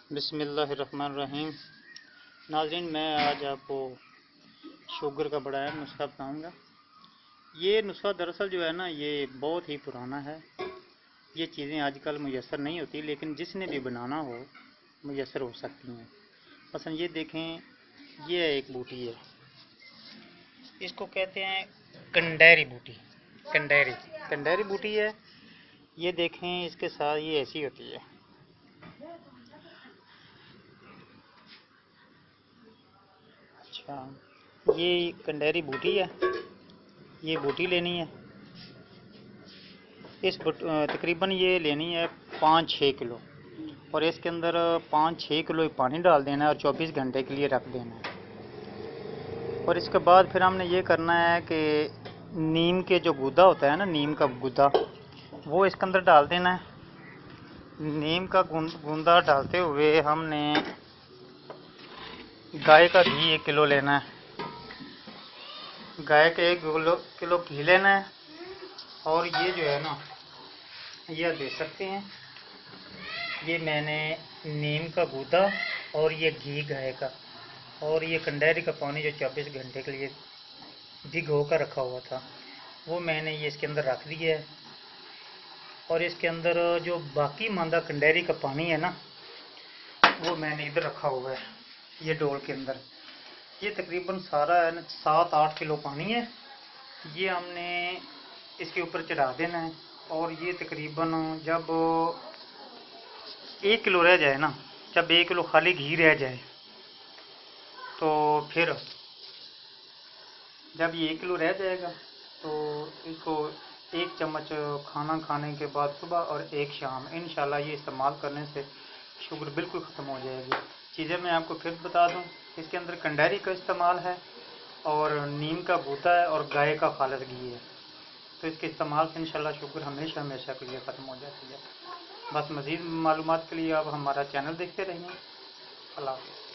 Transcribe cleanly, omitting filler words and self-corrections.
बिस्मिल्लाहिर्रहमानिर्रहीम। नाज़रीन, मैं आज आपको शुगर का बड़ा अहम नुस्खा बताऊँगा। ये नुस्खा दरअसल जो है ना, ये बहुत ही पुराना है। ये चीज़ें आजकल मुयस्सर नहीं होती, लेकिन जिसने भी बनाना हो मुयस्सर हो सकती हैं। मसलन ये देखें, ये एक बूटी है, इसको कहते हैं कंडेरी बूटी। कंडेरी कंडेरी बूटी है। ये देखें, इसके साथ ये ऐसी होती है। अच्छा, ये कंडेरी बूटी है। ये बूटी लेनी है। तकरीबन ये लेनी है 5-6 किलो, और इसके अंदर 5-6 किलो पानी डाल देना है और 24 घंटे के लिए रख देना है। और इसके बाद फिर हमने ये करना है कि नीम के जो गूदा होता है ना, नीम का गूदा, वो इसके अंदर डाल देना है। नीम का गूदा डालते हुए हमने गाय का घी 1 किलो लेना है। गाय के 1 किलो घी लेना है। और ये जो है ना, ये देख सकते हैं, ये मैंने नीम का गूदा और ये घी गाय का और ये कंडेरी का पानी जो 24 घंटे के लिए भिगो कर रखा हुआ था, वो मैंने ये इसके अंदर रख दिया है। और इसके अंदर जो बाकी मांदा कंडेरी का पानी है ना, वो मैंने इधर रखा हुआ है, ये डोल के अंदर। ये तकरीबन सारा 7-8 किलो पानी है। ये हमने इसके ऊपर चढ़ा देना है। और ये तकरीबन जब 1 किलो रह जाए ना, जब 1 किलो खाली घी रह जाए, तो फिर जब ये 1 किलो रह जाएगा तो इसको 1 चम्मच खाना खाने के बाद सुबह और 1 शाम, इंशाल्लाह ये इस्तेमाल करने से शुगर बिल्कुल ख़त्म हो जाएगी। चीज़ें मैं आपको फिर बता दूं, इसके अंदर कंडेरी का इस्तेमाल है और नीम का गूदा है और गाय का खालिस घी है। तो इसके इस्तेमाल से इंशाल्लाह शुगर हमेशा हमेशा के लिए ख़त्म हो जाती है। बस मज़ीद मालूमात के लिए आप हमारा चैनल देखते रहिए। अल्लाह हाफ़िज़।